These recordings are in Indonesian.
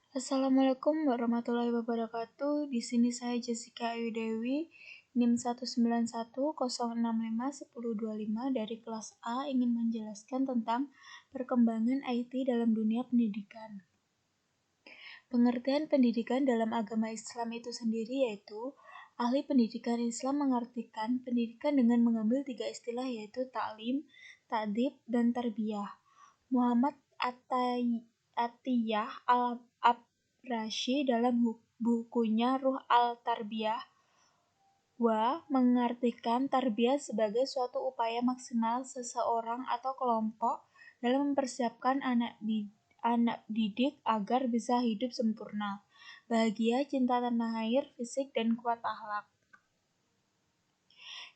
Assalamualaikum warahmatullahi wabarakatuh. Di sini saya Jessica Ayu Dewi, NIM 191065105 dari kelas A ingin menjelaskan tentang perkembangan IT dalam dunia pendidikan. Pengertian pendidikan dalam agama Islam itu sendiri yaitu ahli pendidikan Islam mengartikan pendidikan dengan mengambil 3 istilah yaitu ta'lim, ta'dib, dan tarbiyah. Muhammad Atiyah Al-Abrashi dalam bukunya Ruh Al-Tarbiyah mengartikan tarbiyah sebagai suatu upaya maksimal seseorang atau kelompok dalam mempersiapkan anak didik agar bisa hidup sempurna, bahagia, cinta tanah air, fisik, dan kuat akhlak.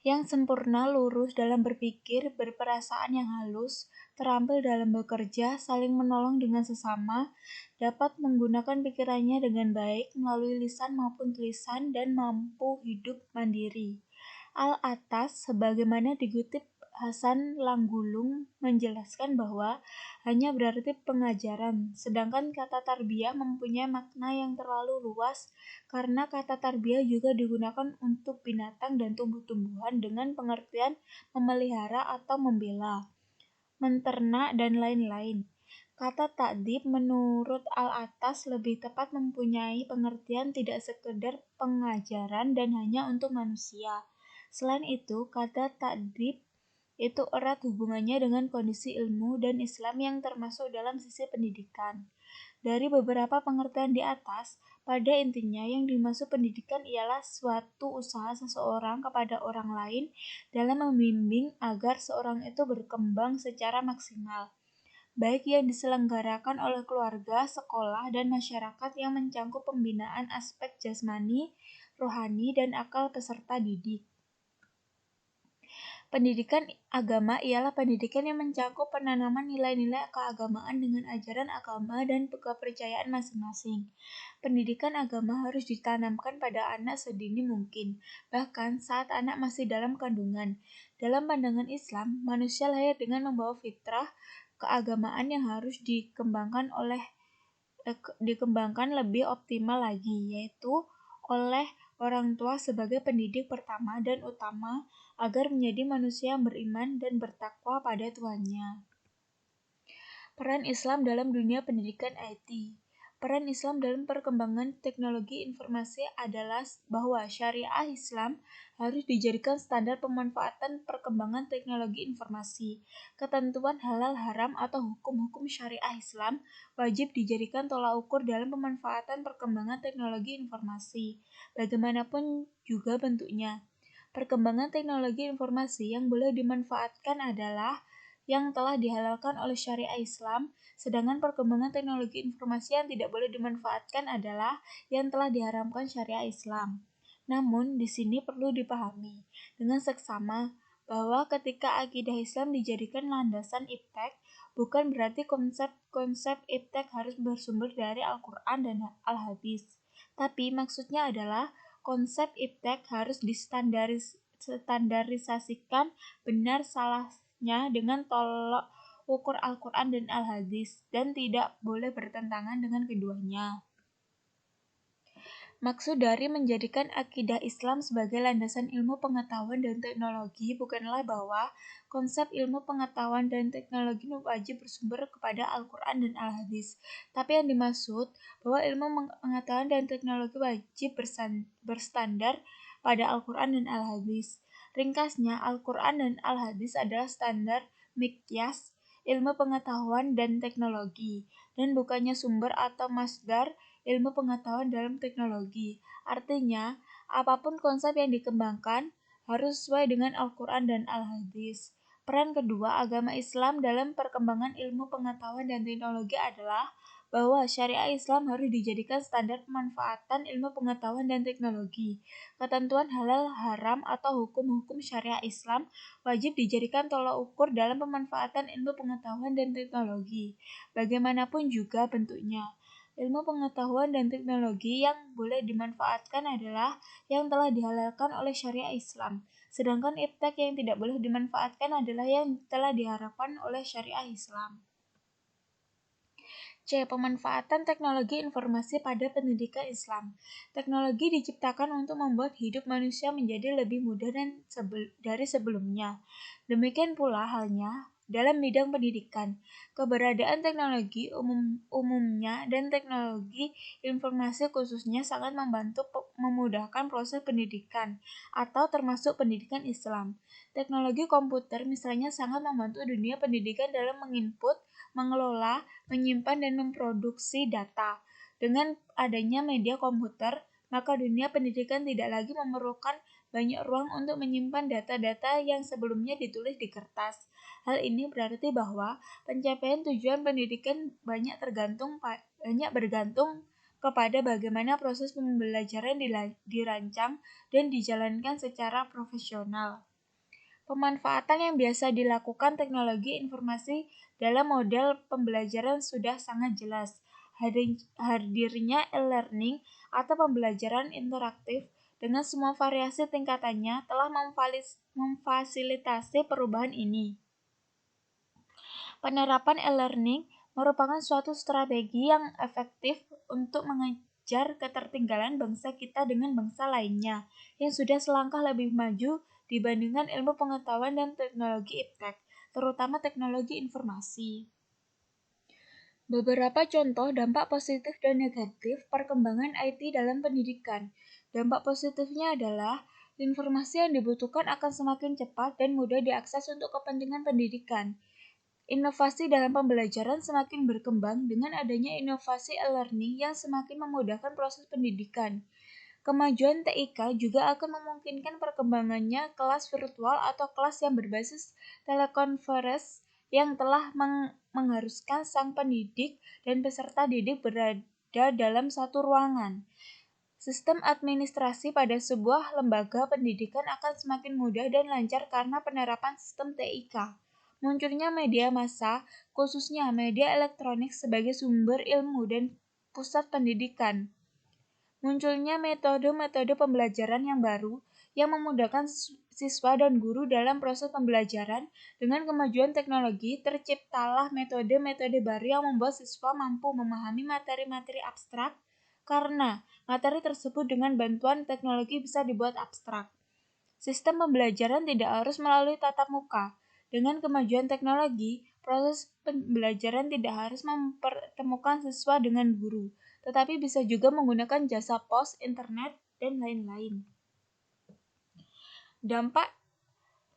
Yang sempurna, lurus dalam berpikir, berperasaan yang halus, terampil dalam bekerja, saling menolong dengan sesama, dapat menggunakan pikirannya dengan baik melalui lisan maupun tulisan, dan mampu hidup mandiri. Al-Atas, sebagaimana dikutip Hasan Langgulung, menjelaskan bahwa hanya berarti pengajaran, sedangkan kata tarbiyah mempunyai makna yang terlalu luas karena kata tarbiyah juga digunakan untuk binatang dan tumbuh-tumbuhan dengan pengertian memelihara atau membela, menternak, dan lain-lain. Kata ta'dib menurut Al-Atas lebih tepat mempunyai pengertian tidak sekedar pengajaran dan hanya untuk manusia. Selain itu, kata ta'dib itu erat hubungannya dengan kondisi ilmu dan Islam yang termasuk dalam sisi pendidikan. Dari beberapa pengertian di atas, pada intinya yang dimaksud pendidikan ialah suatu usaha seseorang kepada orang lain dalam membimbing agar seorang itu berkembang secara maksimal, baik yang diselenggarakan oleh keluarga, sekolah, dan masyarakat yang mencangkup pembinaan aspek jasmani, rohani, dan akal peserta didik. Pendidikan agama ialah pendidikan yang mencakup penanaman nilai-nilai keagamaan dengan ajaran agama dan kepercayaan masing-masing. Pendidikan agama harus ditanamkan pada anak sedini mungkin, bahkan saat anak masih dalam kandungan. Dalam pandangan Islam, manusia lahir dengan membawa fitrah keagamaan yang harus dikembangkan lebih optimal lagi, yaitu oleh orang tua sebagai pendidik pertama dan utama agar menjadi manusia yang beriman dan bertakwa pada Tuhannya. Peran Islam dalam dunia pendidikan IT. Peran Islam dalam perkembangan teknologi informasi adalah bahwa syariah Islam harus dijadikan standar pemanfaatan perkembangan teknologi informasi. Ketentuan halal haram atau hukum-hukum syariah Islam wajib dijadikan tolak ukur dalam pemanfaatan perkembangan teknologi informasi, bagaimanapun juga bentuknya. Perkembangan teknologi informasi yang boleh dimanfaatkan adalah yang telah dihalalkan oleh syariah Islam, sedangkan perkembangan teknologi informasi yang tidak boleh dimanfaatkan adalah yang telah diharamkan syariah Islam. Namun, di sini perlu dipahami dengan seksama bahwa ketika akidah Islam dijadikan landasan iptek, bukan berarti konsep-konsep iptek harus bersumber dari Al-Quran dan Al-Hadis. Tapi maksudnya adalah konsep iptek harus distandarisasikan benar salahnya dengan tolak ukur Al-Quran dan Al-Hadis dan tidak boleh bertentangan dengan keduanya. Maksud dari menjadikan akidah Islam sebagai landasan ilmu pengetahuan dan teknologi bukanlah bahwa konsep ilmu pengetahuan dan teknologi wajib bersumber kepada Al-Quran dan Al-Hadis, tapi yang dimaksud bahwa ilmu pengetahuan dan teknologi wajib berstandar pada Al-Quran dan Al-Hadis. Ringkasnya, Al-Quran dan Al-Hadis adalah standar miqyas ilmu pengetahuan dan teknologi, dan bukannya sumber atau masdar ilmu pengetahuan dalam teknologi. Artinya, apapun konsep yang dikembangkan harus sesuai dengan Al-Quran dan Al-Hadis. Peran kedua agama Islam dalam perkembangan ilmu pengetahuan dan teknologi adalah bahwa syariah Islam harus dijadikan standar pemanfaatan ilmu pengetahuan dan teknologi. Ketentuan halal haram atau hukum-hukum syariah Islam wajib dijadikan tolak ukur dalam pemanfaatan ilmu pengetahuan dan teknologi, bagaimanapun juga bentuknya. Ilmu pengetahuan dan teknologi yang boleh dimanfaatkan adalah yang telah dihalalkan oleh syariah Islam, sedangkan iptek yang tidak boleh dimanfaatkan adalah yang telah diharapkan oleh syariah Islam. C. Pemanfaatan teknologi informasi pada pendidikan Islam. Teknologi diciptakan untuk membuat hidup manusia menjadi lebih mudah dari sebelumnya. Demikian pula halnya dalam bidang pendidikan. Keberadaan teknologi umumnya dan teknologi informasi khususnya sangat membantu memudahkan proses pendidikan atau termasuk pendidikan Islam. Teknologi komputer misalnya sangat membantu dunia pendidikan dalam menginput, mengelola, menyimpan, dan memproduksi data. Dengan adanya media komputer, maka dunia pendidikan tidak lagi memerlukan banyak ruang untuk menyimpan data-data yang sebelumnya ditulis di kertas. Hal ini berarti bahwa pencapaian tujuan pendidikan banyak bergantung kepada bagaimana proses pembelajaran dirancang dan dijalankan secara profesional. Pemanfaatan yang biasa dilakukan teknologi informasi dalam model pembelajaran sudah sangat jelas. Hadirnya e-learning atau pembelajaran interaktif dengan semua variasi tingkatannya telah memfasilitasi perubahan ini. Penerapan e-learning merupakan suatu strategi yang efektif untuk mengejar ketertinggalan bangsa kita dengan bangsa lainnya yang sudah selangkah lebih maju dibandingkan ilmu pengetahuan dan teknologi iptek, terutama teknologi informasi. Beberapa contoh dampak positif dan negatif perkembangan IT dalam pendidikan. Dampak positifnya adalah informasi yang dibutuhkan akan semakin cepat dan mudah diakses untuk kepentingan pendidikan. Inovasi dalam pembelajaran semakin berkembang dengan adanya inovasi e-learning yang semakin memudahkan proses pendidikan. Kemajuan TIK juga akan memungkinkan perkembangannya kelas virtual atau kelas yang berbasis telekonferensi yang telah mengharuskan sang pendidik dan peserta didik berada dalam satu ruangan. Sistem administrasi pada sebuah lembaga pendidikan akan semakin mudah dan lancar karena penerapan sistem TIK. Munculnya media massa, khususnya media elektronik sebagai sumber ilmu dan pusat pendidikan. Munculnya metode-metode pembelajaran yang baru yang memudahkan siswa dan guru dalam proses pembelajaran. Dengan kemajuan teknologi, terciptalah metode-metode baru yang membuat siswa mampu memahami materi-materi abstrak karena materi tersebut dengan bantuan teknologi bisa dibuat abstrak. Sistem pembelajaran tidak harus melalui tatap muka. Dengan kemajuan teknologi, proses pembelajaran tidak harus mempertemukan siswa dengan guru, tetapi bisa juga menggunakan jasa pos, internet, dan lain-lain. Dampak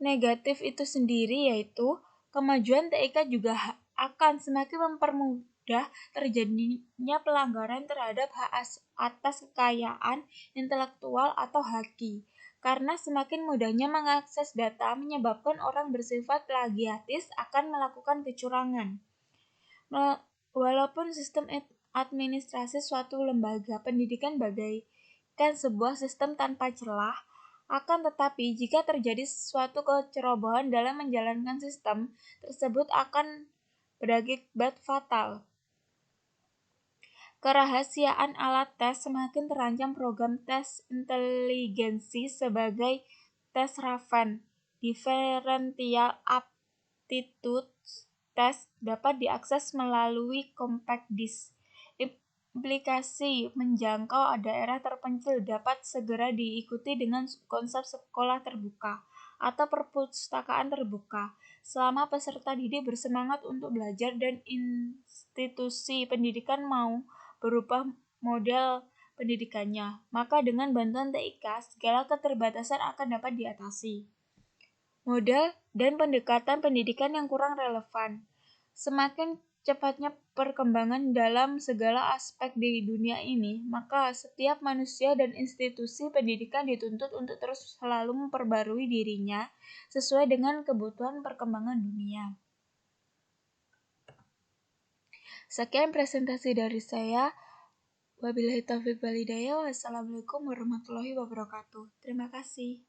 negatif itu sendiri yaitu kemajuan TIK juga akan semakin mempermudah terjadinya pelanggaran terhadap hak atas kekayaan intelektual atau haki. Karena semakin mudahnya mengakses data menyebabkan orang bersifat plagiatis akan melakukan kecurangan. Walaupun sistem administrasi suatu lembaga pendidikan bagaikan sebuah sistem tanpa celah, akan tetapi jika terjadi suatu kecerobohan dalam menjalankan sistem tersebut akan berakibat fatal. Kerahasiaan alat tes semakin terancam. Program tes inteligensi sebagai tes Raven, Differential Aptitude Test dapat diakses melalui compact disk. Implikasi menjangkau daerah terpencil dapat segera diikuti dengan konsep sekolah terbuka atau perpustakaan terbuka. Selama peserta didik bersemangat untuk belajar dan institusi pendidikan mau berubah model pendidikannya, maka dengan bantuan TIK, segala keterbatasan akan dapat diatasi. Model dan pendekatan pendidikan yang kurang relevan. Semakin cepatnya perkembangan dalam segala aspek di dunia ini, maka setiap manusia dan institusi pendidikan dituntut untuk terus selalu memperbarui dirinya sesuai dengan kebutuhan perkembangan dunia. Sekian presentasi dari saya. Wabillahi taufiq wal hidayah. Wassalamualaikum warahmatullahi wabarakatuh. Terima kasih.